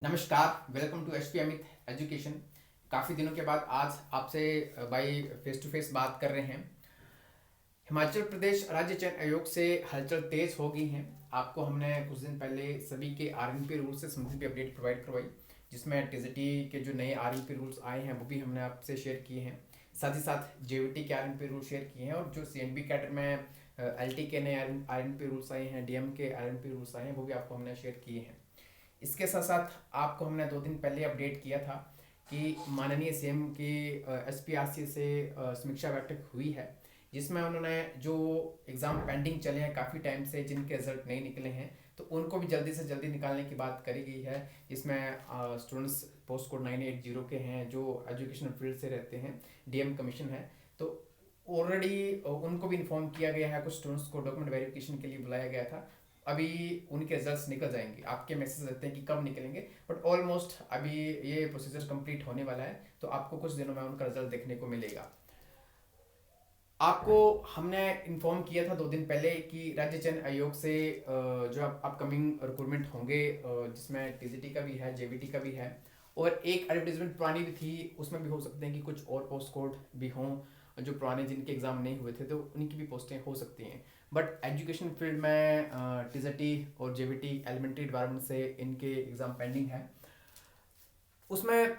नमस्कार, welcome to HP Amit education. काफ़ी दिनों के बाद आज आपसे भाई फेस टू फेस बात कर रहे हैं। हिमाचल प्रदेश राज्य चयन आयोग से हलचल तेज हो गई है। आपको हमने कुछ दिन पहले सभी के आरएनपी रूल से संबंधित अपडेट प्रोवाइड करवाई, जिसमें टीजीटी के जो नए आरएनपी रूल्स आए हैं वो भी हमने आपसे शेयर किए हैं। साथ ही साथ जेवीटी के आरएनपी रूल शेयर किए हैं, और जो सीएनबी कैडर में एलटी के नए आरएनपी रूल्स आए हैं, डीएम के आरएनपी रूल्स आए हैं, वो भी आपको हमने शेयर किए हैं। इसके साथ साथ आपको हमने 2 दिन पहले अपडेट किया था कि माननीय सीएम की एसपीआरसी से समीक्षा बैठक हुई है, जिसमें उन्होंने जो एग्ज़ाम पेंडिंग चले हैं काफ़ी टाइम से, जिनके रिजल्ट नहीं निकले हैं, तो उनको भी जल्दी से जल्दी निकालने की बात करी गई है। जिसमें स्टूडेंट्स पोस्ट कोड 980 के हैं जो एजुकेशनल फील्ड से रहते हैं, डीएम कमीशन है, तो ऑलरेडी उनको भी इन्फॉर्म किया गया है। कुछ स्टूडेंट्स को डॉक्यूमेंट वेरिफिकेशन के लिए बुलाया गया था। अभी उनके रिजल्ट्स निकल जाएंगे, आपके मैसेज रहते हैं कि कब निकलेंगे, बट ऑलमोस्ट अभी ये प्रोसीजर कंप्लीट होने वाला है, तो आपको कुछ दिनों में उनका रिजल्ट देखने को मिलेगा। आपको हमने इन्फॉर्म किया था 2 दिन पहले कि राज्य चयन आयोग से जो अपकमिंग रिक्रूटमेंट होंगे, जिसमें टीजीटी का भी है, जेवीटी का भी है, और एक एडवर्टीजमेंट पुरानी भी थी, उसमें भी हो सकते हैं कि कुछ और पोस्ट कोड भी हों जो पुराने, जिनके एग्ज़ाम नहीं हुए थे, तो उनकी भी पोस्टें हो सकती हैं। बट एजुकेशन फील्ड में टीजीटी और जेवीटी एलिमेंट्री डिपार्टमेंट से इनके एग्ज़ाम पेंडिंग है। उसमें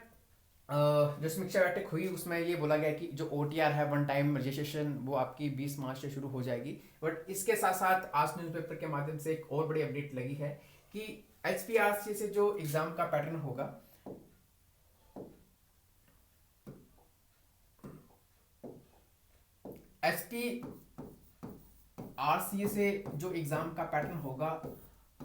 जो समीक्षा बैठक हुई उसमें ये बोला गया कि जो ओटीआर है, वन टाइम रजिस्ट्रेशन, वो आपकी 20 मार्च से शुरू हो जाएगी। बट इसके साथ साथ आज न्यूज़पेपर के माध्यम से एक और बड़ी अपडेट लगी है कि एचपीआरसी से जो एग्ज़ाम का पैटर्न होगा, एचपीआरसी से जो एग्ज़ाम का पैटर्न होगा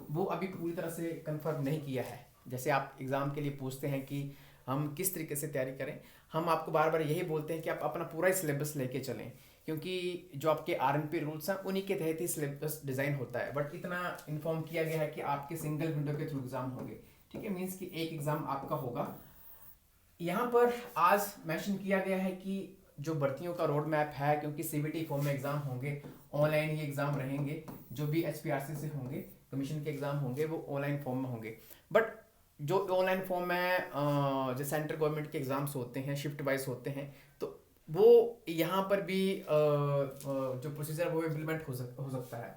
वो अभी पूरी तरह से कंफर्म नहीं किया है। जैसे आप एग्ज़ाम के लिए पूछते हैं कि हम किस तरीके से तैयारी करें, हम आपको बार बार यही बोलते हैं कि आप अपना पूरा सिलेबस लेके चलें, क्योंकि जो आपके आरएनपी रूल्स हैं उन्हीं के तहत ही सिलेबस डिज़ाइन होता है। बट इतना इन्फॉर्म किया गया है कि आपके सिंगल विंडो के थ्रू एग्ज़ाम होंगे। ठीक है, मीन्स कि एक एग्ज़ाम आपका होगा। यहाँ पर आज मेंशन किया गया है कि जो भर्तियों का रोड मैप है, क्योंकि सीबीटी फॉर्म में एग्ज़ाम होंगे, ऑनलाइन ही एग्ज़ाम रहेंगे, जो भी एचपीआरसी से होंगे, कमीशन के एग्ज़ाम होंगे, वो ऑनलाइन फॉर्म में होंगे। बट जो ऑनलाइन फॉर्म में जो सेंट्रल गवर्नमेंट के एग्ज़ाम्स होते हैं, शिफ्ट वाइज होते हैं, तो वो यहाँ पर भी जो प्रोसीजर वो इम्प्लीमेंट हो सकता है।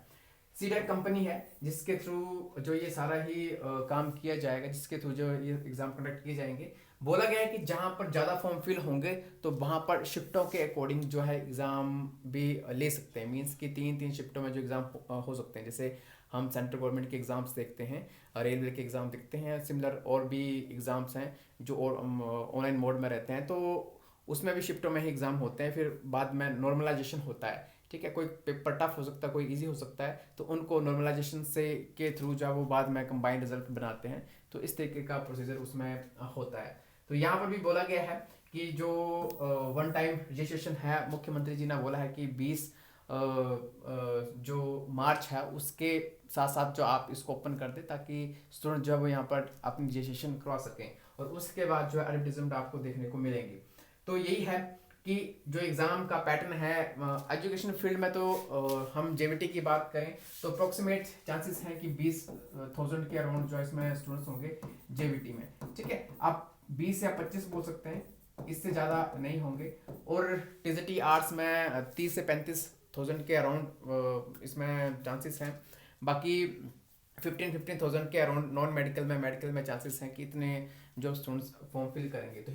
सीडेक कंपनी है जिसके थ्रू जो ये सारा ही काम किया जाएगा, जिसके थ्रू जो ये एग्ज़ाम कंडक्ट किए जाएंगे। बोला गया है कि जहाँ पर ज़्यादा फॉर्म फिल होंगे तो वहाँ पर शिफ्टों के अकॉर्डिंग जो है एग्ज़ाम भी ले सकते हैं। मीन्स कि 3-3 शिफ्टों में जो एग्ज़ाम हो सकते हैं। जैसे हम सेंट्रल गवर्नमेंट के एग्ज़ाम्स देखते हैं, रेलवे के एग्ज़ाम देखते हैं, सिमिलर और भी एग्ज़ाम्स हैं जो ऑनलाइन मोड में रहते हैं, तो उसमें भी शिफ्टों में ही एग्ज़ाम होते हैं। फिर बाद में नॉर्मलाइजेशन होता है। ठीक है, कोई पेपर टफ हो सकता है, कोई इजी हो सकता है, तो उनको नॉर्मलाइजेशन से के थ्रू जो है वो बाद में कंबाइंड रिजल्ट बनाते हैं। तो इस तरीके का प्रोसीजर उसमें होता है। तो यहाँ पर भी बोला गया है कि जो वन टाइम रजिस्ट्रेशन है, मुख्यमंत्री जी ने बोला है कि 20 जो मार्च है उसके साथ साथ जो आप इसको ओपन कर दें, ताकि स्टूडेंट जो है वो यहाँ पर अपनी रजिस्ट्रेशन करवा सकें, और उसके बाद जो है एडवर्टीजमेंट आपको देखने को मिलेंगे। तो यही है कि जो एग्ज़ाम का पैटर्न है एजुकेशन फील्ड में, तो हम जेवीटी की बात करें तो अप्रोक्सीमेट चांसेस हैं कि 20,000 के अराउंड जो है इसमें स्टूडेंट्स होंगे जेवीटी में। ठीक है, आप 20 या 25 बोल सकते हैं, इससे ज़्यादा नहीं होंगे। और टीजीटी आर्ट्स में 30 से 35,000 के अराउंड इसमें चांसेस हैं। बाकी 15,000 के अराउंड नॉन मेडिकल में, मेडिकल में चांसेस हैं कि इतने जो स्टूडेंट्स फॉर्म फिल करेंगे। तो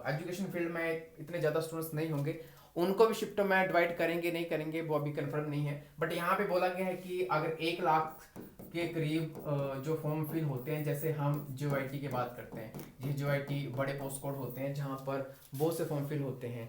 एजुकेशन फील्ड में इतने ज़्यादा स्टूडेंट्स नहीं होंगे। उनको भी शिफ्टों में डिवाइड करेंगे नहीं करेंगे वो अभी कंफर्म नहीं है। बट यहाँ पे बोला गया है कि अगर 1 लाख के करीब जो फॉर्म फिल होते हैं, जैसे हम जीओआईटी की बात करते हैं, ये जीओआईटी बड़े पोस्ट कोड होते हैं जहाँ पर बहुत से फॉर्म फिल होते हैं,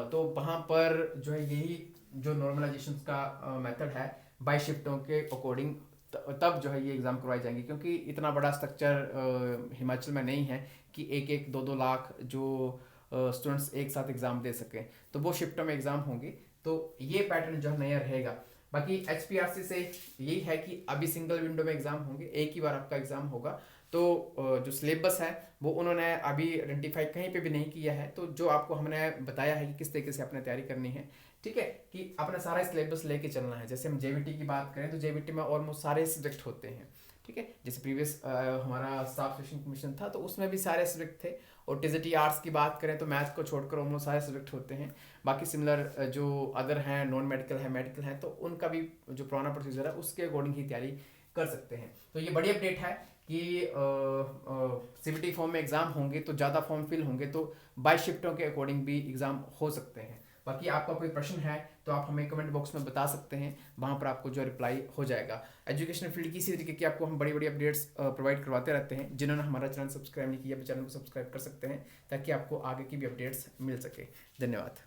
तो वहाँ पर जो है यही जो नॉर्मलाइजेशन का मेथड है, बाई शिफ्टों के अकॉर्डिंग तब जो है ये एग्ज़ाम करवाए जाएंगे। क्योंकि इतना बड़ा स्ट्रक्चर हिमाचल में नहीं है कि 1-1, 2-2 लाख जो स्टूडेंट्स एक साथ एग्ज़ाम दे सकें, तो वो शिफ्टों में एग्ज़ाम होंगे। तो ये पैटर्न जो है नया रहेगा। बाकी एचपीआरसी से यही है कि अभी सिंगल विंडो में एग्ज़ाम होंगे, एक ही बार आपका एग्ज़ाम होगा। तो जो सिलेबस है वो उन्होंने अभी आइडेंटिफाई कहीं पे भी नहीं किया है। तो जो आपको हमने बताया है कि किस तरीके से अपने तैयारी करनी है, ठीक है, कि अपना सारा सिलेबस लेके चलना है। जैसे हम जेवीटी की बात करें तो जेवीटी में ऑलमोस्ट सारे सब्जेक्ट होते हैं। ठीक है। जैसे प्रीवियस हमारा स्टाफ सिलेक्शन कमीशन था तो उसमें भी सारे सब्जेक्ट थे, और टीजीटी आर्ट्स की बात करें तो मैथ्स को छोड़कर ऑलमोस्ट सारे सब्जेक्ट होते हैं। बाकी सिमिलर जो अदर हैं, नॉन मेडिकल है, मेडिकल है, तो उनका भी जो पुराना प्रोसीजर है उसके अकॉर्डिंग ही तैयारी कर सकते हैं। तो ये बड़ी अपडेट है कि सीबीटी फॉर्म में एग्ज़ाम होंगे तो ज़्यादा फॉर्म फिल होंगे, तो 22 शिफ्टों के अकॉर्डिंग भी एग्ज़ाम हो सकते हैं। बाकी आपका कोई प्रश्न है तो आप हमें कमेंट बॉक्स में बता सकते हैं, वहाँ पर आपको जो रिप्लाई हो जाएगा। एजुकेशन फील्ड की इसी तरीके की आपको हम बड़ी बड़ी अपडेट्स प्रोवाइड करवाते रहते हैं। जिन्होंने हमारा चैनल सब्सक्राइब नहीं किया, चैनल को सब्सक्राइब कर सकते हैं ताकि आपको आगे की भी अपडेट्स मिल सके। धन्यवाद।